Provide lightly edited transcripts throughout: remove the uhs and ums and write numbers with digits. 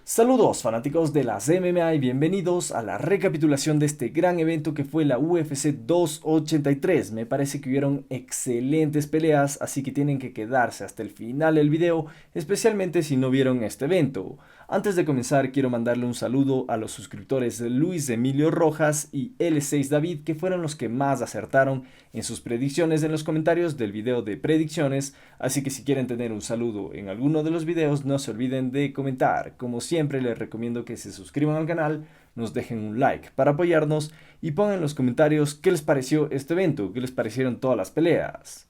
Saludos fanáticos de las MMA y bienvenidos a la recapitulación de este gran evento que fue la UFC 283. Me parece que hubieron excelentes peleas, así que tienen que quedarse hasta el final del video, especialmente si no vieron este evento. Antes de comenzar quiero mandarle un saludo a los suscriptores Luis Emilio Rojas y L6 David, que fueron los que más acertaron en sus predicciones en los comentarios del video de predicciones, así que si quieren tener un saludo en alguno de los videos no se olviden de comentar. Como siempre les recomiendo que se suscriban al canal, nos dejen un like para apoyarnos y pongan en los comentarios qué les pareció este evento, qué les parecieron todas las peleas.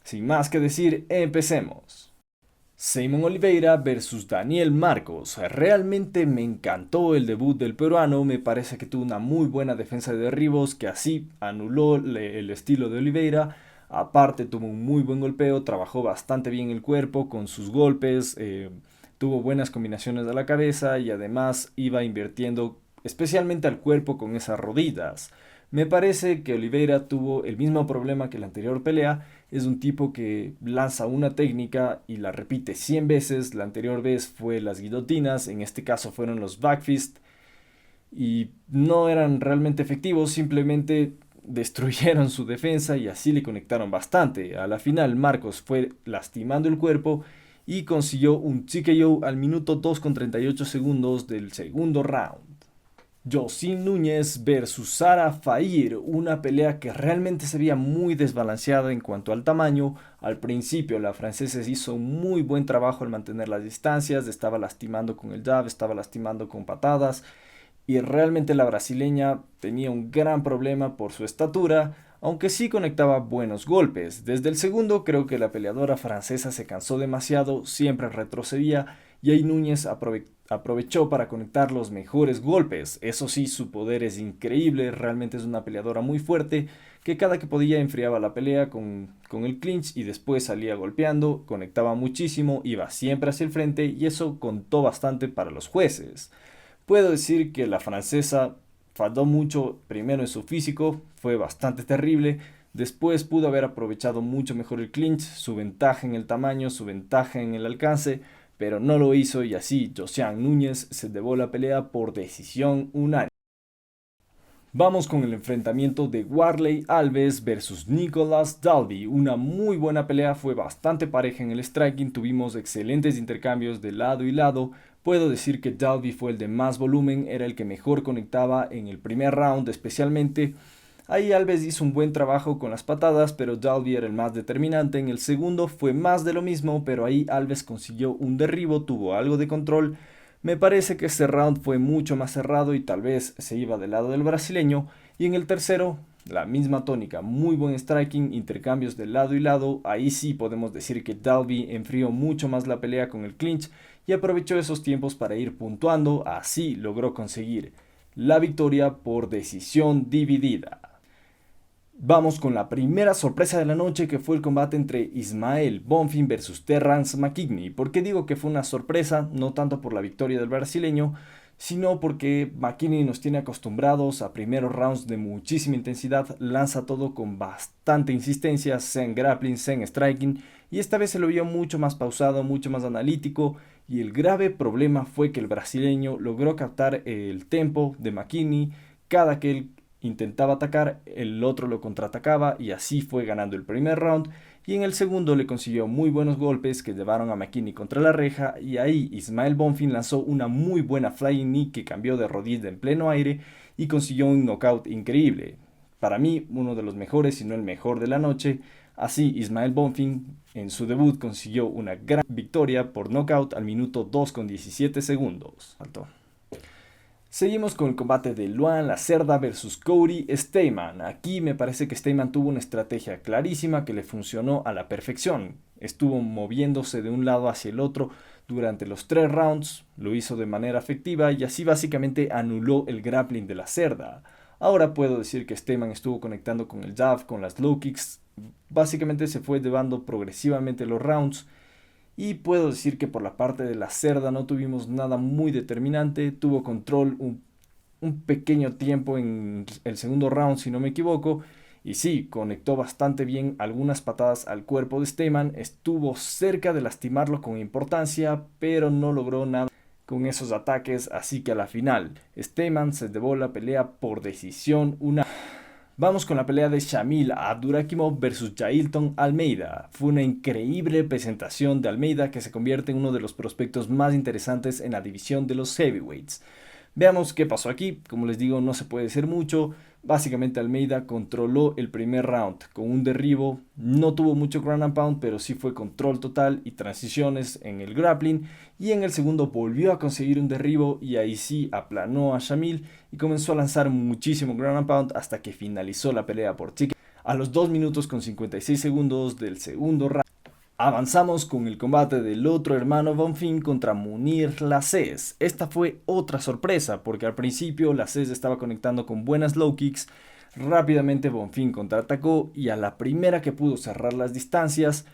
Sin más que decir, empecemos. Seimon Oliveira versus Daniel Marcos. Realmente me encantó el debut del peruano, me parece que tuvo una muy buena defensa de derribos que así anuló el estilo de Oliveira. Aparte tuvo un muy buen golpeo, trabajó bastante bien el cuerpo con sus golpes, tuvo buenas combinaciones a la cabeza y además iba invirtiendo especialmente al cuerpo con esas rodillas. Me parece que Oliveira tuvo el mismo problema que la anterior pelea. Es un tipo que lanza una técnica y la repite 100 veces. La anterior vez fue las guillotinas, en este caso fueron los backfist. Y no eran realmente efectivos, simplemente destruyeron su defensa y así le conectaron bastante. A la final Marcos fue lastimando el cuerpo y consiguió un TKO al minuto 2:38 del segundo round. Yosin Núñez versus Sara Fair, una pelea que realmente se veía muy desbalanceada en cuanto al tamaño. Al principio la francesa hizo un muy buen trabajo al mantener las distancias, estaba lastimando con el jab, estaba lastimando con patadas y realmente la brasileña tenía un gran problema por su estatura, aunque sí conectaba buenos golpes. Desde el segundo creo que la peleadora francesa se cansó demasiado, siempre retrocedía y ahí Núñez aprovechó para conectar los mejores golpes. Eso sí, su poder es increíble, realmente es una peleadora muy fuerte que cada que podía enfriaba la pelea con el clinch y después salía golpeando, conectaba muchísimo, iba siempre hacia el frente y eso contó bastante para los jueces. Puedo decir que la francesa falló mucho primero en su físico, fue bastante terrible. Después pudo haber aprovechado mucho mejor el clinch, su ventaja en el tamaño, su ventaja en el alcance, pero no lo hizo y así Josiane Núñez se llevó la pelea por decisión unánime. Vamos con el enfrentamiento de Warley Alves versus Nicolas Dalby. Una muy buena pelea, fue bastante pareja en el striking, tuvimos excelentes intercambios de lado y lado. Puedo decir que Dalby fue el de más volumen, era el que mejor conectaba en el primer round especialmente. Ahí Alves hizo un buen trabajo con las patadas, pero Dalby era el más determinante. En el segundo fue más de lo mismo, pero ahí Alves consiguió un derribo, tuvo algo de control. Me parece que este round fue mucho más cerrado y tal vez se iba del lado del brasileño. Y en el tercero, la misma tónica, muy buen striking, intercambios de lado y lado. Ahí sí podemos decir que Dalby enfrió mucho más la pelea con el clinch y aprovechó esos tiempos para ir puntuando. Así logró conseguir la victoria por decisión dividida. Vamos con la primera sorpresa de la noche, que fue el combate entre Ismael Bonfim versus Terrence McKinney. ¿Por qué digo que fue una sorpresa? No tanto por la victoria del brasileño, sino porque McKinney nos tiene acostumbrados a primeros rounds de muchísima intensidad, lanza todo con bastante insistencia, sea en grappling, sea en striking, y esta vez se lo vio mucho más pausado, mucho más analítico, y el grave problema fue que el brasileño logró captar el tempo de McKinney. Cada que él intentaba atacar, el otro lo contraatacaba y así fue ganando el primer round, y en el segundo le consiguió muy buenos golpes que llevaron a McKinney contra la reja y ahí Ismael Bonfim lanzó una muy buena flying knee que cambió de rodilla en pleno aire y consiguió un knockout increíble. Para mí uno de los mejores, si no el mejor de la noche. Así Ismael Bonfim en su debut consiguió una gran victoria por knockout al minuto 2:17. Alto. Seguimos con el combate de Luan Lacerda versus Cody Stamann. Aquí me parece que Stamann tuvo una estrategia clarísima que le funcionó a la perfección. Estuvo moviéndose de un lado hacia el otro durante los 3 rounds, lo hizo de manera efectiva y así básicamente anuló el grappling de Lacerda. Ahora puedo decir que Stamann estuvo conectando con el jab, con las low kicks, básicamente se fue llevando progresivamente los rounds. Y puedo decir que por la parte de la Cerda no tuvimos nada muy determinante. Tuvo control un pequeño tiempo en el segundo round, si no me equivoco. Y sí, conectó bastante bien algunas patadas al cuerpo de Steeman, estuvo cerca de lastimarlo con importancia, pero no logró nada con esos ataques, así que a la final, Steeman se llevó la pelea por decisión unánime. Vamos con la pelea de Shamil Abdurakhimov versus Jailton Almeida. Fue una increíble presentación de Almeida que se convierte en uno de los prospectos más interesantes en la división de los heavyweights. Veamos qué pasó aquí. Como les digo, no se puede decir mucho. Básicamente Almeida controló el primer round con un derribo. No tuvo mucho ground and pound, pero sí fue control total y transiciones en el grappling. Y en el segundo volvió a conseguir un derribo y ahí sí aplanó a Shamil y comenzó a lanzar muchísimo ground and pound hasta que finalizó la pelea por TKO a los 2 minutos con 56 segundos del segundo round. Avanzamos con el combate del otro hermano Bonfim contra Munir Lazzez. Esta fue otra sorpresa porque al principio Lazzez estaba conectando con buenas low kicks. Rápidamente Bonfim contraatacó y a la primera que pudo cerrar las distancias,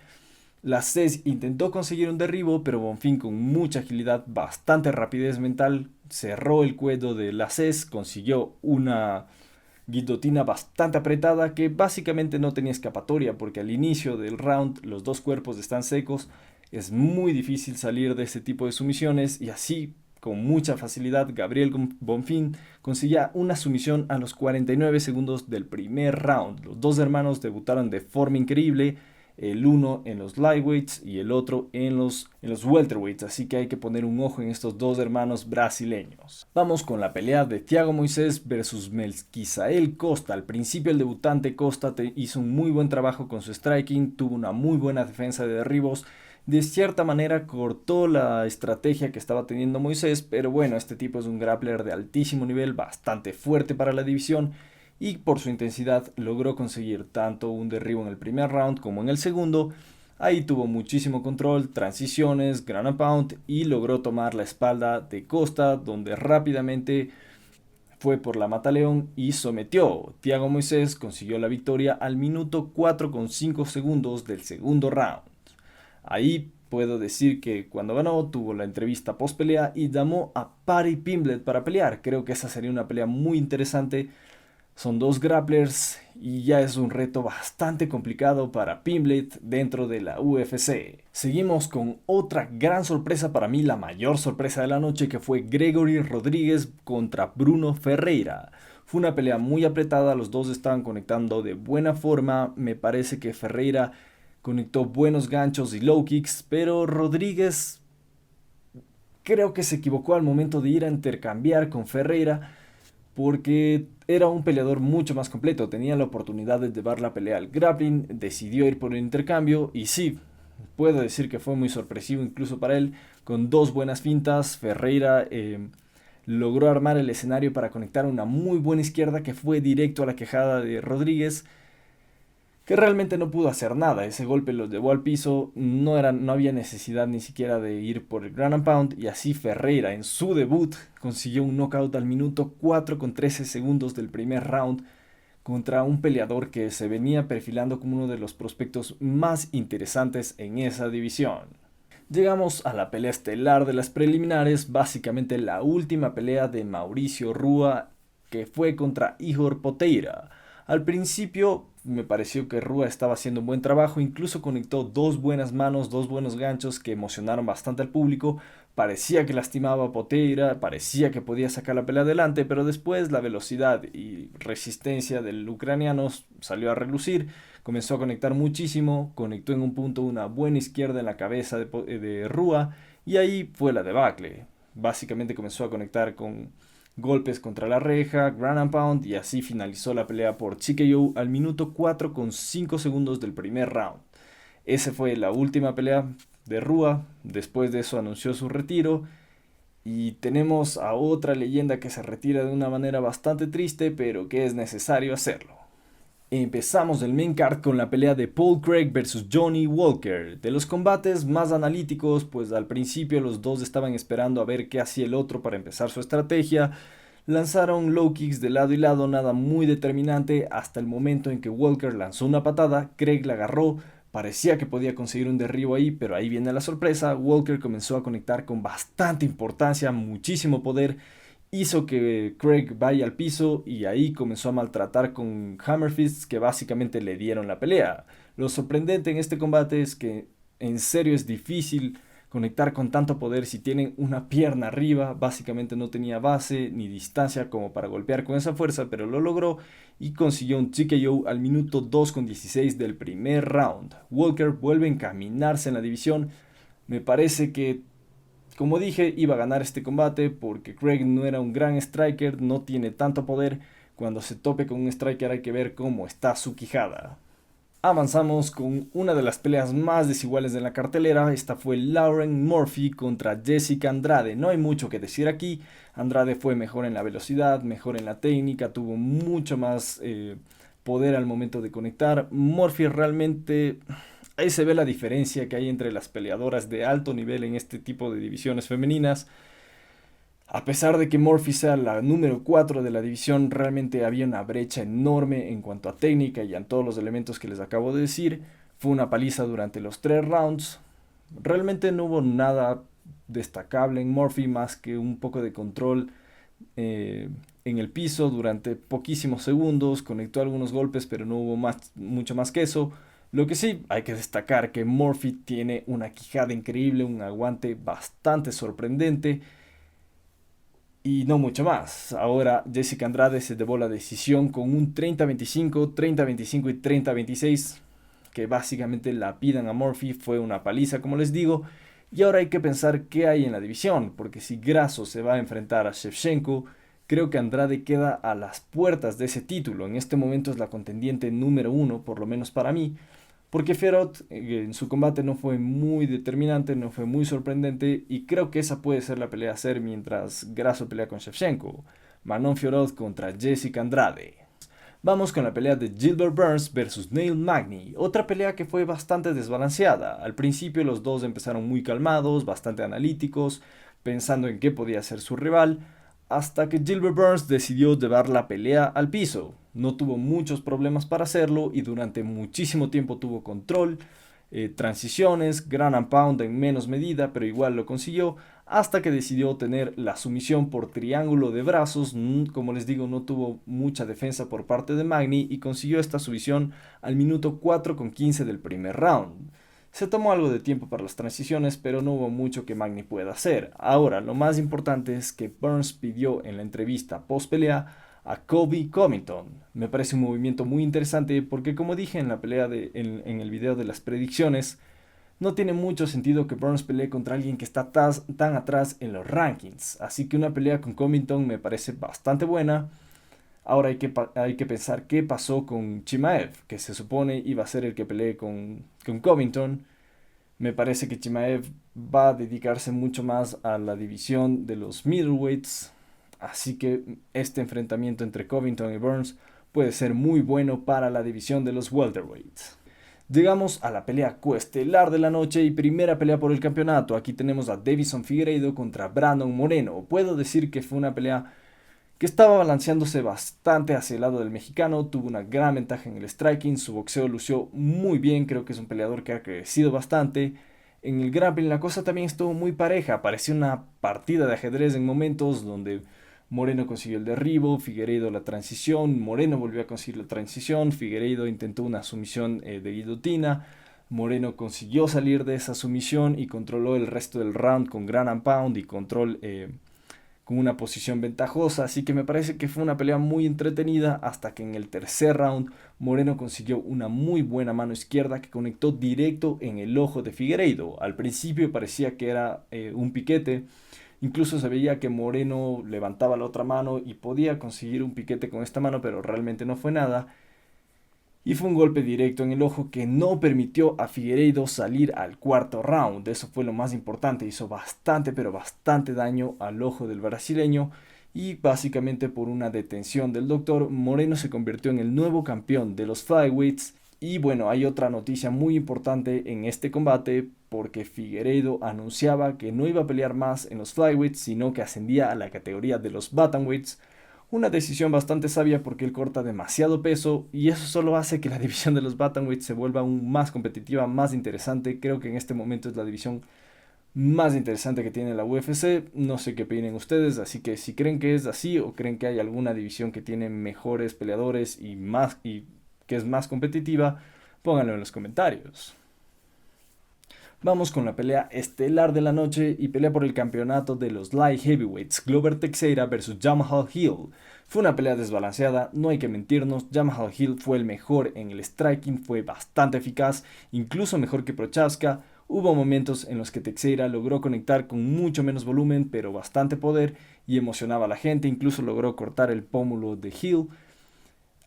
Lazzez intentó conseguir un derribo, pero Bonfim con mucha agilidad, bastante rapidez mental, cerró el cuello de Lazzez, consiguió una guillotina bastante apretada que básicamente no tenía escapatoria porque al inicio del round los dos cuerpos están secos, es muy difícil salir de este tipo de sumisiones y así con mucha facilidad Gabriel Bonfim conseguía una sumisión a los 49 segundos del primer round. Los dos hermanos debutaron de forma increíble, el uno en los lightweights y el otro en los welterweights, así que hay que poner un ojo en estos dos hermanos brasileños. Vamos con la pelea de Thiago Moisés versus Melquizael Costa. Al principio el debutante Costa hizo un muy buen trabajo con su striking, tuvo una muy buena defensa de derribos, de cierta manera cortó la estrategia que estaba teniendo Moisés, pero bueno, este tipo es un grappler de altísimo nivel, bastante fuerte para la división, y por su intensidad logró conseguir tanto un derribo en el primer round como en el segundo. Ahí tuvo muchísimo control, transiciones, ground and pound y logró tomar la espalda de Costa, donde rápidamente fue por la mataleón y sometió. Thiago Moisés consiguió la victoria al minuto 4,5 segundos del segundo round. Ahí puedo decir que cuando ganó tuvo la entrevista post pelea y llamó a Paddy Pimblett para pelear. Creo que esa sería una pelea muy interesante. Son dos grapplers y ya es un reto bastante complicado para Pimblett dentro de la UFC. Seguimos con otra gran sorpresa, para mí la mayor sorpresa de la noche, que fue Gregory Rodríguez contra Bruno Ferreira. Fue una pelea muy apretada, los dos estaban conectando de buena forma. Me parece que Ferreira conectó buenos ganchos y low kicks, pero Rodríguez creo que se equivocó al momento de ir a intercambiar con Ferreira, porque era un peleador mucho más completo, tenía la oportunidad de llevar la pelea al grappling, decidió ir por el intercambio y sí, puedo decir que fue muy sorpresivo incluso para él, con dos buenas fintas. Ferreira logró armar el escenario para conectar una muy buena izquierda que fue directo a la quejada de Rodríguez, que realmente no pudo hacer nada. Ese golpe lo llevó al piso, no había necesidad ni siquiera de ir por el ground and pound, y así Ferreira en su debut consiguió un knockout al minuto 4,13 segundos del primer round contra un peleador que se venía perfilando como uno de los prospectos más interesantes en esa división. Llegamos a la pelea estelar de las preliminares, básicamente la última pelea de Mauricio Rua, que fue contra Ihor Potieria. Al principio me pareció que Rua estaba haciendo un buen trabajo, incluso conectó dos buenas manos, dos buenos ganchos que emocionaron bastante al público. Parecía que lastimaba a Potieria, parecía que podía sacar la pelea adelante, pero después la velocidad y resistencia del ucraniano salió a relucir. Comenzó a conectar muchísimo, conectó en un punto una buena izquierda en la cabeza de Rua y ahí fue la debacle. Básicamente comenzó a conectar con golpes contra la reja, ground and pound, y así finalizó la pelea por TKO al minuto 4,5 segundos del primer round. Esa fue la última pelea de Rua. Después de eso anunció su retiro y tenemos a otra leyenda que se retira de una manera bastante triste, pero que es necesario hacerlo. Empezamos el main card con la pelea de Paul Craig versus Johnny Walker. De los combates más analíticos, pues al principio los dos estaban esperando a ver qué hacía el otro para empezar su estrategia. Lanzaron low kicks de lado y lado, nada muy determinante, hasta el momento en que Walker lanzó una patada, Craig la agarró, parecía que podía conseguir un derribo ahí, pero ahí viene la sorpresa. Walker comenzó a conectar con bastante importancia, muchísimo poder, hizo que Craig vaya al piso y ahí comenzó a maltratar con Hammerfists que básicamente le dieron la pelea. Lo sorprendente en este combate es que en serio es difícil conectar con tanto poder si tienen una pierna arriba. Básicamente no tenía base ni distancia como para golpear con esa fuerza, pero lo logró y consiguió un TKO al minuto 2:16 del primer round. Walker vuelve a encaminarse en la división. Me parece que, como dije, iba a ganar este combate porque Craig no era un gran striker, no tiene tanto poder. Cuando se tope con un striker hay que ver cómo está su quijada. Avanzamos con una de las peleas más desiguales de la cartelera. Esta fue Lauren Murphy contra Jessica Andrade. No hay mucho que decir aquí. Andrade fue mejor en la velocidad, mejor en la técnica, tuvo mucho más poder al momento de conectar. Murphy realmente... Ahí se ve la diferencia que hay entre las peleadoras de alto nivel en este tipo de divisiones femeninas. A pesar de que Murphy sea la número 4 de la división, realmente había una brecha enorme en cuanto a técnica y en todos los elementos que les acabo de decir. Fue una paliza durante los 3 rounds. Realmente no hubo nada destacable en Murphy más que un poco de control en el piso durante poquísimos segundos. Conectó algunos golpes, pero no hubo mucho más que eso. Lo que sí hay que destacar que Murphy tiene una quijada increíble, un aguante bastante sorprendente y no mucho más. Ahora Jessica Andrade se llevó la decisión con un 30-25, 30-25 y 30-26, que básicamente la pidan a Murphy. Fue una paliza, como les digo. Y ahora hay que pensar qué hay en la división, porque si Grasso se va a enfrentar a Shevchenko, creo que Andrade queda a las puertas de ese título. En este momento es la contendiente número 1, por lo menos para mí. Porque Fiorot en su combate no fue muy determinante, no fue muy sorprendente y creo que esa puede ser la pelea a hacer mientras Grasso pelea con Shevchenko. Manon Fiorot contra Jessica Andrade. Vamos con la pelea de Gilbert Burns versus Neil Magny, otra pelea que fue bastante desbalanceada. Al principio los dos empezaron muy calmados, bastante analíticos, pensando en qué podía ser su rival, hasta que Gilbert Burns decidió llevar la pelea al piso. No tuvo muchos problemas para hacerlo y durante muchísimo tiempo tuvo control, transiciones, ground and pound en menos medida, pero igual lo consiguió hasta que decidió tener la sumisión por triángulo de brazos. Como les digo, no tuvo mucha defensa por parte de Magny y consiguió esta sumisión al minuto 4:15 del primer round. Se tomó algo de tiempo para las transiciones, pero no hubo mucho que Magny pueda hacer. Ahora, lo más importante es que Burns pidió en la entrevista post pelea a Colby Covington. Me parece un movimiento muy interesante porque, como dije en la pelea en el video de las predicciones, no tiene mucho sentido que Burns pelee contra alguien que está tan atrás en los rankings. Así que una pelea con Covington me parece bastante buena. Ahora hay que pensar qué pasó con Chimaev, que se supone iba a ser el que pelee con Covington. Me parece que Chimaev va a dedicarse mucho más a la división de los middleweights. Así que este enfrentamiento entre Covington y Burns puede ser muy bueno para la división de los welterweights. Llegamos a la pelea coestelar de la noche y primera pelea por el campeonato. Aquí tenemos a Davison Figueiredo contra Brandon Moreno. Puedo decir que fue una pelea que estaba balanceándose bastante hacia el lado del mexicano. Tuvo una gran ventaja en el striking, su boxeo lució muy bien, creo que es un peleador que ha crecido bastante. En el grappling la cosa también estuvo muy pareja, parecía una partida de ajedrez en momentos donde Moreno consiguió el derribo, Figueiredo la transición, Moreno volvió a conseguir la transición, Figueiredo intentó una sumisión de guillotina, Moreno consiguió salir de esa sumisión y controló el resto del round con ground and pound y control con una posición ventajosa, así que me parece que fue una pelea muy entretenida hasta que en el tercer round Moreno consiguió una muy buena mano izquierda que conectó directo en el ojo de Figueiredo. Al principio parecía que era un piquete, incluso se veía que Moreno levantaba la otra mano y podía conseguir un piquete con esta mano, pero realmente no fue nada. Y fue un golpe directo en el ojo que no permitió a Figueiredo salir al cuarto round. Eso fue lo más importante. Hizo bastante, pero bastante daño al ojo del brasileño. Y básicamente por una detención del doctor, Moreno se convirtió en el nuevo campeón de los flyweights. Y bueno, hay otra noticia muy importante en este combate porque Figueiredo anunciaba que no iba a pelear más en los flyweights, sino que ascendía a la categoría de los bantamweights. Una decisión bastante sabia porque él corta demasiado peso y eso solo hace que la división de los bantamweights se vuelva aún más competitiva, más interesante. Creo que en este momento es la división más interesante que tiene la UFC. No sé qué opinen ustedes, así que si creen que es así o creen que hay alguna división que tiene mejores peleadores y que es más competitiva, pónganlo en los comentarios. Vamos con la pelea estelar de la noche y pelea por el campeonato de los Light Heavyweights, Glover Teixeira versus Jamahal Hill. Fue una pelea desbalanceada, no hay que mentirnos, Jamahal Hill fue el mejor en el striking, fue bastante eficaz, incluso mejor que Prochazka. Hubo momentos en los que Teixeira logró conectar con mucho menos volumen, pero bastante poder y emocionaba a la gente, incluso logró cortar el pómulo de Hill.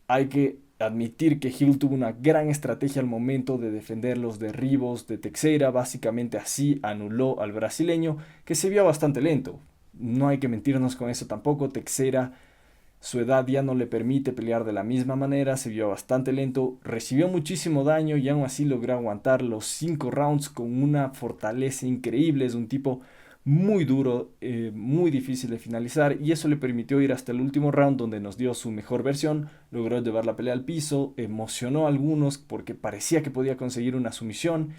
Hay que admitir que Hill tuvo una gran estrategia al momento de defender los derribos de Teixeira, básicamente así anuló al brasileño, que se vio bastante lento. No hay que mentirnos con eso tampoco, Teixeira su edad ya no le permite pelear de la misma manera, se vio bastante lento, recibió muchísimo daño y aún así logró aguantar los 5 rounds con una fortaleza increíble. Es un tipo muy duro, muy difícil de finalizar y eso le permitió ir hasta el último round donde nos dio su mejor versión, logró llevar la pelea al piso, emocionó a algunos porque parecía que podía conseguir una sumisión,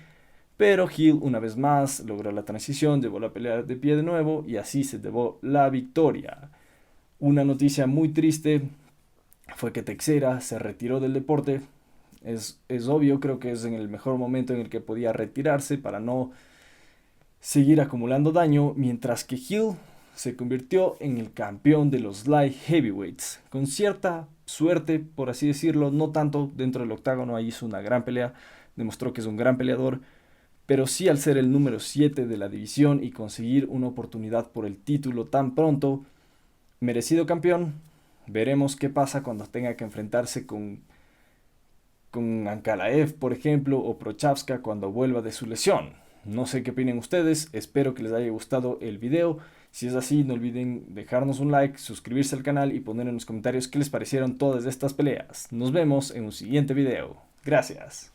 pero Hill una vez más logró la transición, llevó la pelea de pie de nuevo y así se llevó la victoria. Una noticia muy triste fue que Teixeira se retiró del deporte. Es obvio, creo que es en el mejor momento en el que podía retirarse para no seguir acumulando daño, mientras que Hill se convirtió en el campeón de los Light Heavyweights. Con cierta suerte, por así decirlo, no tanto dentro del octágono, ahí hizo una gran pelea, demostró que es un gran peleador, pero sí al ser el número 7 de la división y conseguir una oportunidad por el título tan pronto, merecido campeón. Veremos qué pasa cuando tenga que enfrentarse con Ankalaev, por ejemplo, o Prochazka cuando vuelva de su lesión. No sé qué opinen ustedes, espero que les haya gustado el video. Si es así, no olviden dejarnos un like, suscribirse al canal y poner en los comentarios qué les parecieron todas estas peleas. Nos vemos en un siguiente video. Gracias.